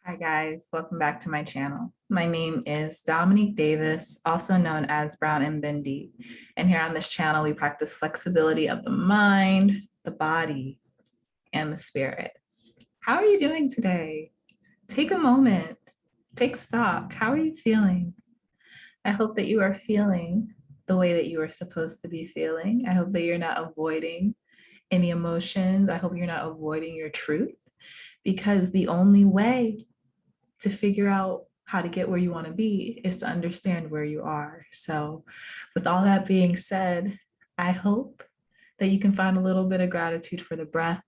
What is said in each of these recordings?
Hi guys, welcome back to my channel. My name is Dominique Davis, also known as Brown and Bendy. And here on this channel, we practice flexibility of the mind, the body, and the spirit. How are you doing today? Take a moment, take stock. How are you feeling? I hope that you are feeling the way that you are supposed to be feeling. I hope that you're not avoiding any emotions. I hope you're not avoiding your truth, because the only way to figure out how to get where you want to be is to understand where you are. So with all that being said, I hope that you can find a little bit of gratitude for the breath.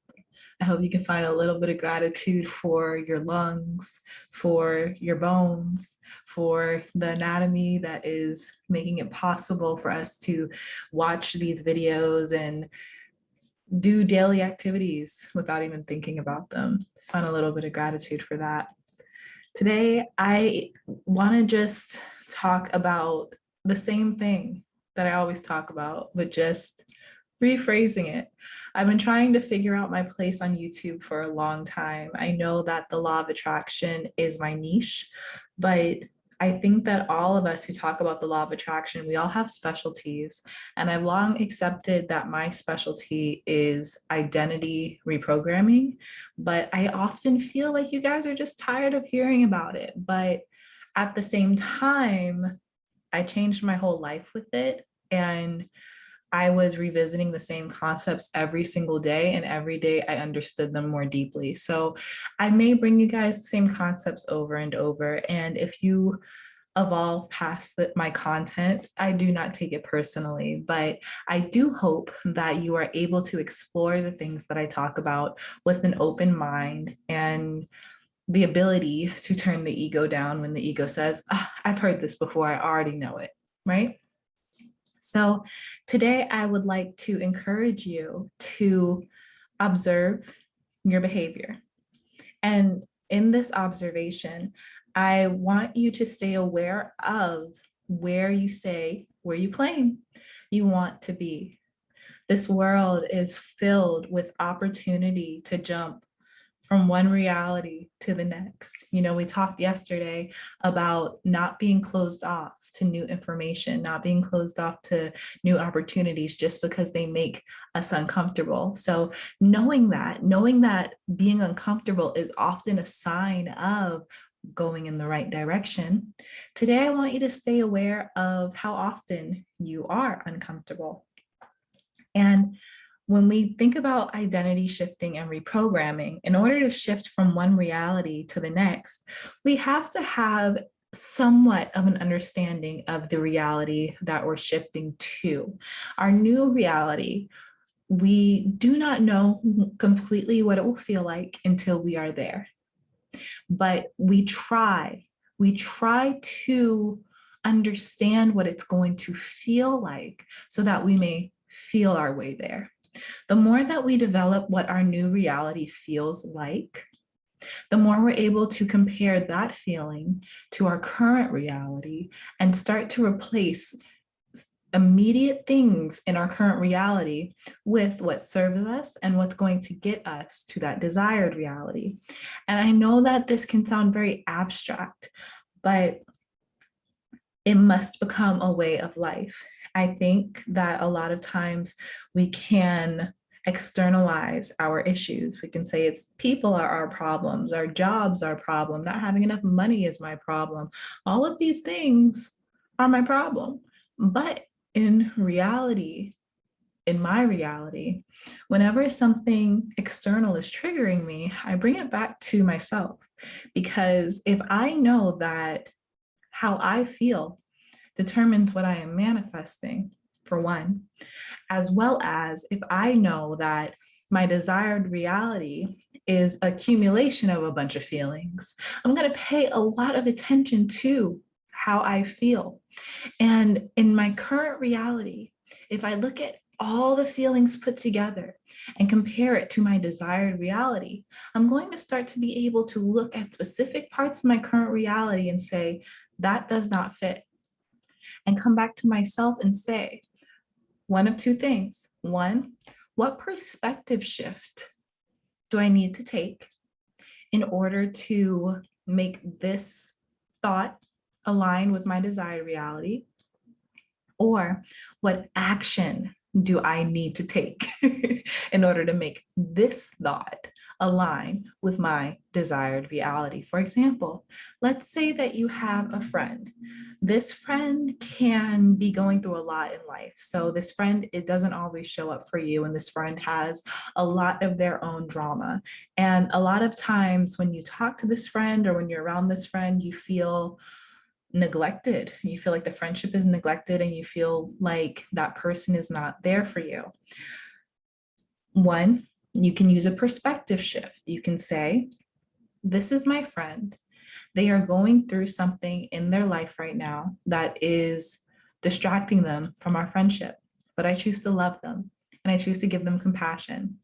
I hope you can find a little bit of gratitude for your lungs, for your bones, for the anatomy that is making it possible for us to watch these videos and do daily activities without even thinking about them. Just find a little bit of gratitude for that. Today, I want to just talk about the same thing that I always talk about, but just rephrasing it. I've been trying to figure out my place on YouTube for a long time. I know that the law of attraction is my niche, but I think that all of us who talk about the law of attraction, we all have specialties. And I've long accepted that my specialty is identity reprogramming, but I often feel like you guys are just tired of hearing about it. But at the same time, I changed my whole life with it. And I was revisiting the same concepts every single day, and every day I understood them more deeply. So I may bring you guys the same concepts over and over. And if you evolve past my content, I do not take it personally, but I do hope that you are able to explore the things that I talk about with an open mind and the ability to turn the ego down when the ego says, "Ah, I've heard this before, I already know it," right? So today I would like to encourage you to observe your behavior. And in this observation, I want you to stay aware of where you claim you want to be. This world is filled with opportunity to jump from one reality to the next. You know, we talked yesterday about not being closed off to new information, not being closed off to new opportunities just because they make us uncomfortable. So knowing that being uncomfortable is often a sign of going in the right direction. Today, I want you to stay aware of how often you are uncomfortable. And when we think about identity shifting and reprogramming, in order to shift from one reality to the next, we have to have somewhat of an understanding of the reality that we're shifting to. Our new reality, we do not know completely what it will feel like until we are there. But we try to understand what it's going to feel like so that we may feel our way there. The more that we develop what our new reality feels like, the more we're able to compare that feeling to our current reality and start to replace immediate things in our current reality with what serves us and what's going to get us to that desired reality. And I know that this can sound very abstract, but it must become a way of life. I think that a lot of times we can externalize our issues. We can say it's people are our problems, our jobs are our problem, not having enough money is my problem. All of these things are my problem. But in reality, in my reality, whenever something external is triggering me, I bring it back to myself. Because if I know that how I feel determines what I am manifesting, for one, as well as if I know that my desired reality is accumulation of a bunch of feelings, I'm going to pay a lot of attention to how I feel. And in my current reality, if I look at all the feelings put together and compare it to my desired reality, I'm going to start to be able to look at specific parts of my current reality and say, that does not fit. And come back to myself and say, one of two things. One, what perspective shift do I need to take in order to make this thought align with my desired reality? Or what action do I need to take in order to make this thought align with my desired reality? For example, let's say that you have a friend. This friend can be going through a lot in life. So this friend, it doesn't always show up for you, and this friend has a lot of their own drama. And a lot of times when you talk to this friend or when you're around this friend, you feel neglected. You feel like the friendship is neglected and you feel like that person is not there for you. One, you can use a perspective shift. You can say, this is my friend. They are going through something in their life right now that is distracting them from our friendship, but I choose to love them and I choose to give them compassion.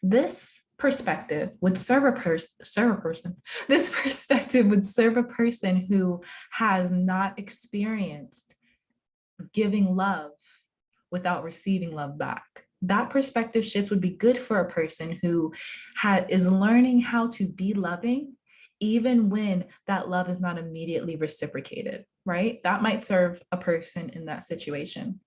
This perspective would serve a person. This perspective would serve a person who has not experienced giving love without receiving love back. That perspective shift would be good for a person who is learning how to be loving, even when that love is not immediately reciprocated, right? That might serve a person in that situation.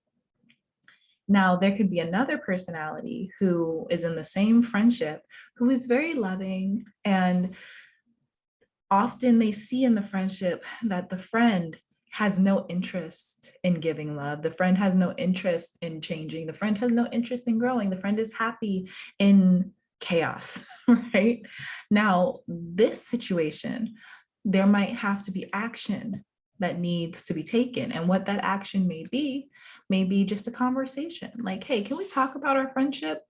Now, there could be another personality who is in the same friendship, who is very loving, and often they see in the friendship that the friend has no interest in giving love. The friend has no interest in changing. The friend has no interest in growing. The friend is happy in chaos, right? Now, this situation, there might have to be action that needs to be taken. And what that action may be just a conversation. Like, hey, can we talk about our friendship?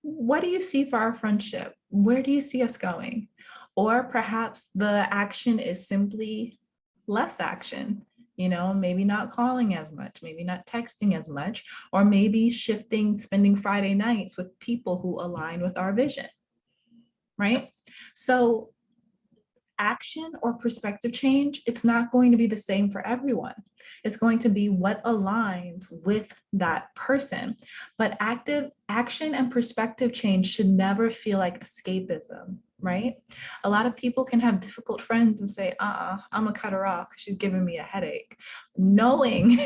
What do you see for our friendship? Where do you see us going? Or perhaps the action is simply less action, maybe not calling as much, maybe not texting as much, or maybe spending Friday nights with people who align with our vision, right? So action or perspective change, it's not going to be the same for everyone. It's going to be what aligns with that person. But active action and perspective change should never feel like escapism, right? A lot of people can have difficult friends and say, I'm gonna cut her off because she's giving me a headache. Knowing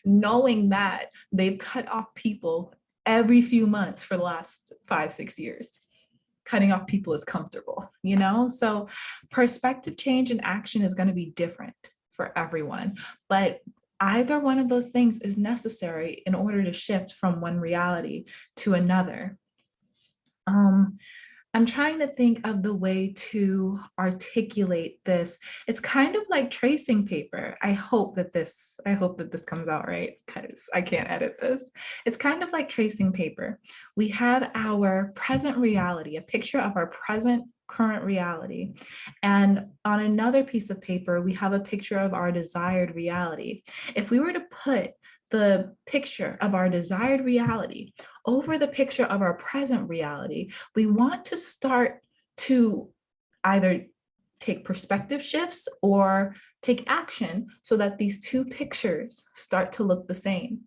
that they've cut off people every few months for the last 5-6 years. Cutting off people is comfortable, So perspective change and action is going to be different for everyone, but either one of those things is necessary in order to shift from one reality to another. I'm trying to think of the way to articulate this. It's kind of like tracing paper. I hope that this comes out right, because I can't edit this. It's kind of like tracing paper. We have our present reality, a picture of our current reality. And on another piece of paper, we have a picture of our desired reality. If we were to put the picture of our desired reality over the picture of our present reality, we want to start to either take perspective shifts or take action so that these two pictures start to look the same.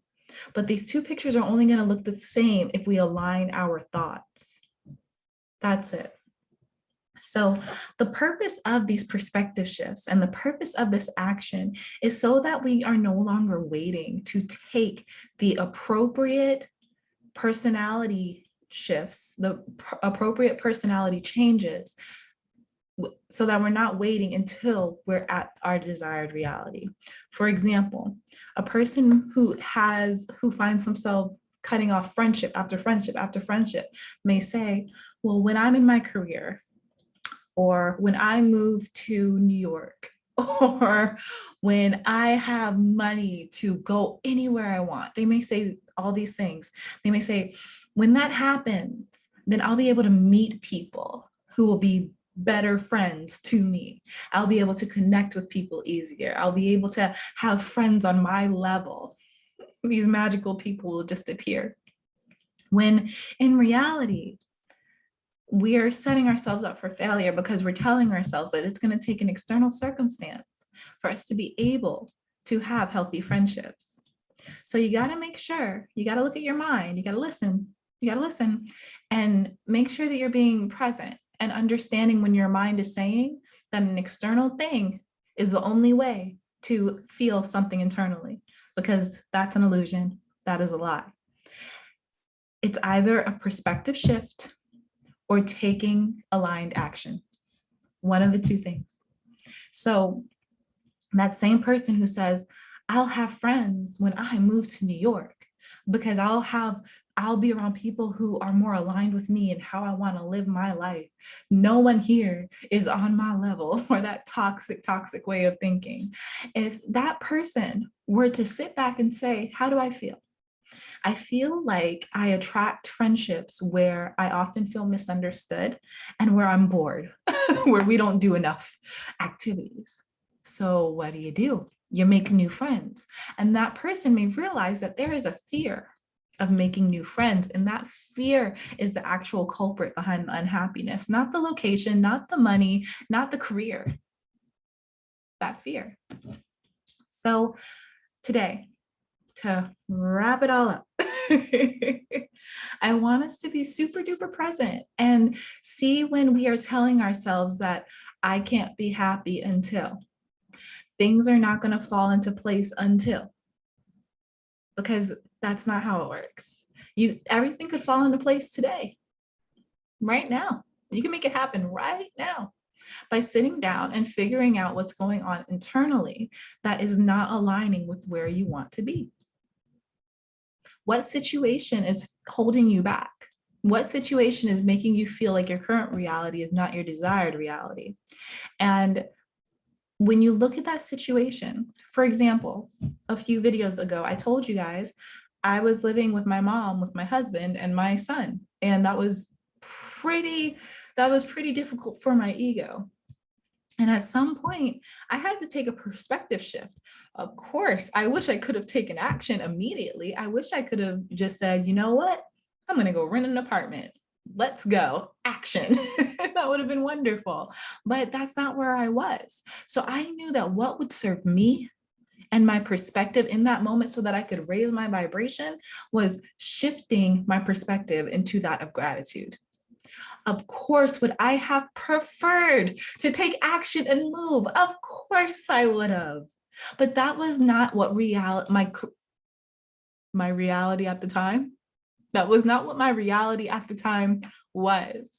But these two pictures are only going to look the same if we align our thoughts. That's it. So the purpose of these perspective shifts and the purpose of this action is so that we are no longer waiting to take the appropriate personality shifts, the appropriate personality changes, so that we're not waiting until we're at our desired reality. For example, a person who finds themselves cutting off friendship after friendship after friendship may say, well, when I'm in my career, or when I move to New York, or when I have money to go anywhere I want. They may say all these things. They may say, when that happens, then I'll be able to meet people who will be better friends to me. I'll be able to connect with people easier. I'll be able to have friends on my level. These magical people will just appear. When in reality, we are setting ourselves up for failure because we're telling ourselves that it's going to take an external circumstance for us to be able to have healthy friendships. So you got to make sure, you got to look at your mind, you got to listen and make sure that you're being present and understanding when your mind is saying, that an external thing is the only way to feel something internally, because that's an illusion. That is a lie. It's either a perspective shift or taking aligned action. One of the two things. So that same person who says, I'll have friends when I move to New York because I'll be around people who are more aligned with me and how I want to live my life. No one here is on my level, or that toxic way of thinking. If that person were to sit back and say, how do I feel? I feel like I attract friendships where I often feel misunderstood and where I'm bored, where we don't do enough activities. So what do? You make new friends. And that person may realize that there is a fear of making new friends. And that fear is the actual culprit behind the unhappiness, not the location, not the money, not the career, that fear. So today, to wrap it all up, I want us to be super duper present and see when we are telling ourselves that I can't be happy until things are not going to fall into place until, because that's not how it works. Everything could fall into place today, right now. You can make it happen right now by sitting down and figuring out what's going on internally that is not aligning with where you want to be. What situation is holding you back? What situation is making you feel like your current reality is not your desired reality? And when you look at that situation, for example, a few videos ago, I told you guys I was living with my mom, with my husband and my son. And that was pretty difficult for my ego. And at some point, I had to take a perspective shift. Of course, I wish I could have taken action immediately. I wish I could have just said, you know what? I'm going to go rent an apartment. Let's go. Action. That would have been wonderful. But that's not where I was. So I knew that what would serve me and my perspective in that moment so that I could raise my vibration was shifting my perspective into that of gratitude. Of course, would I have preferred to take action and move? Of course I would have. But that was not what my reality at the time. That was not what my reality at the time was.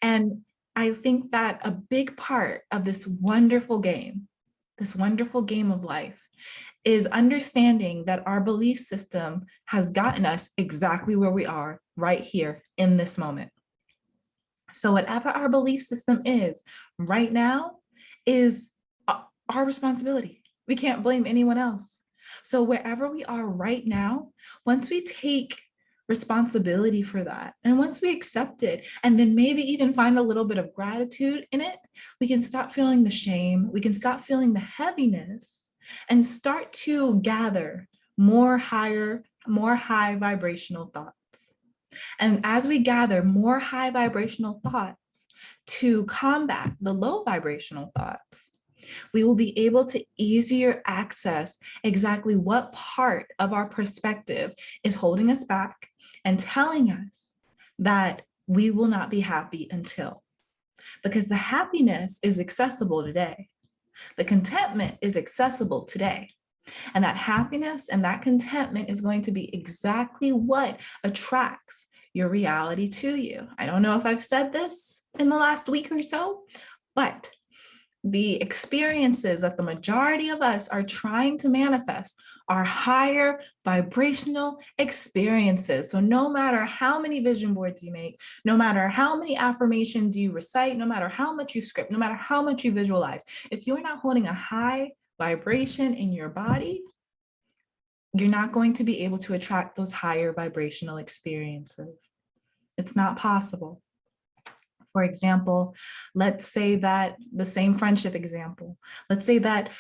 And I think that a big part of this wonderful game of life, is understanding that our belief system has gotten us exactly where we are right here in this moment. So whatever our belief system is right now is our responsibility. We can't blame anyone else. So wherever we are right now, once we take responsibility for that, and once we accept it, and then maybe even find a little bit of gratitude in it, we can stop feeling the shame, we can stop feeling the heaviness, and start to gather more high vibrational thoughts. And as we gather more high vibrational thoughts to combat the low vibrational thoughts, we will be able to easier access exactly what part of our perspective is holding us back and telling us that we will not be happy until. Because the happiness is accessible today. The contentment is accessible today. And that happiness and that contentment is going to be exactly what attracts your reality to you. I don't know if I've said this in the last week or so, but the experiences that the majority of us are trying to manifest are higher vibrational experiences. So no matter how many vision boards you make, no matter how many affirmations you recite, no matter how much you script, no matter how much you visualize, if you're not holding a high vibration in your body, you're not going to be able to attract those higher vibrational experiences. It's not possible. For example, let's say that the same friendship example, let's say that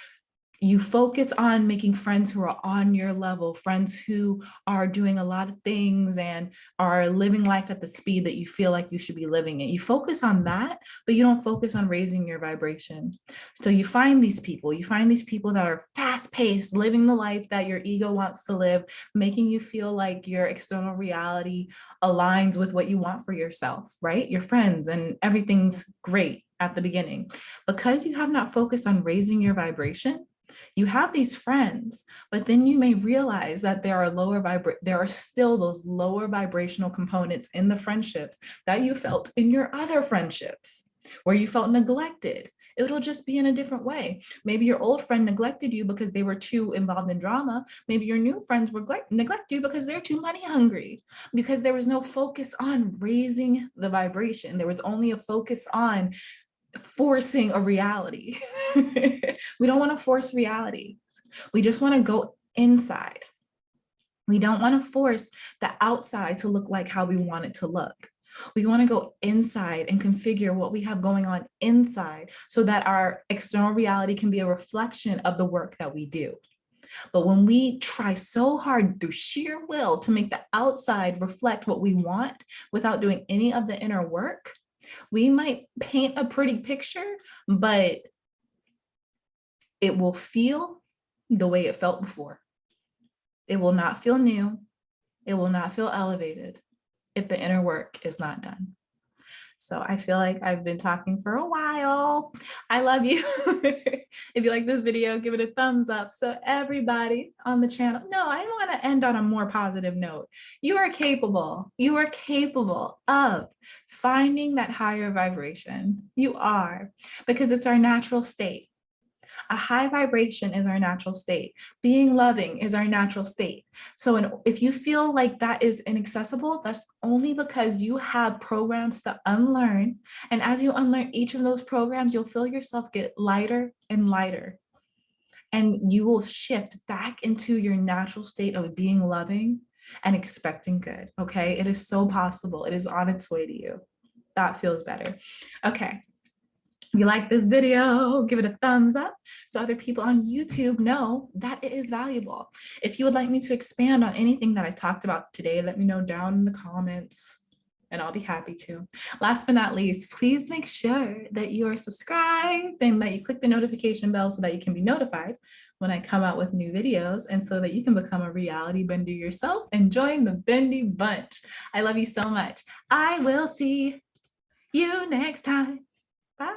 you focus on making friends who are on your level, friends who are doing a lot of things and are living life at the speed that you feel like you should be living it. You focus on that, but you don't focus on raising your vibration. So you find these people that are fast paced, living the life that your ego wants to live, making you feel like your external reality aligns with what you want for yourself, right? Your friends and everything's great. at the beginning. Because you have not focused on raising your vibration, you have these friends, but then you may realize that there are still those lower vibrational components in the friendships that you felt in your other friendships, where you felt neglected. It'll just be in a different way. Maybe your old friend neglected you because they were too involved in drama. Maybe your new friends will neglect you because they're too money hungry, because there was no focus on raising the vibration. There was only a focus on forcing a reality. We don't want to force realities. We just want to go inside. We don't want to force the outside to look like how we want it to look. We want to go inside and configure what we have going on inside so that our external reality can be a reflection of the work that we do. But when we try so hard through sheer will to make the outside reflect what we want without doing any of the inner work, we might paint a pretty picture, but it will feel the way it felt before. It will not feel new. It will not feel elevated if the inner work is not done. So I feel like I've been talking for a while. I love you. If you like this video, give it a thumbs up. So everybody on the channel, no, I want to end on a more positive note. You are capable. You are capable of finding that higher vibration. You are, because it's our natural state. A high vibration is our natural state. Being loving is our natural state. So if you feel like that is inaccessible, that's only because you have programs to unlearn. And as you unlearn each of those programs, you'll feel yourself get lighter and lighter. And you will shift back into your natural state of being loving and expecting good, okay? It is so possible. It is on its way to you. That feels better. Okay. If you like this video, give it a thumbs up so other people on YouTube know that it is valuable. If you would like me to expand on anything that I talked about today, let me know down in the comments and I'll be happy to. Last but not least, please make sure that you are subscribed and that you click the notification bell so that you can be notified when I come out with new videos and so that you can become a reality bender yourself and join the Bendy bunch. I love you so much. I will see you next time. Bye.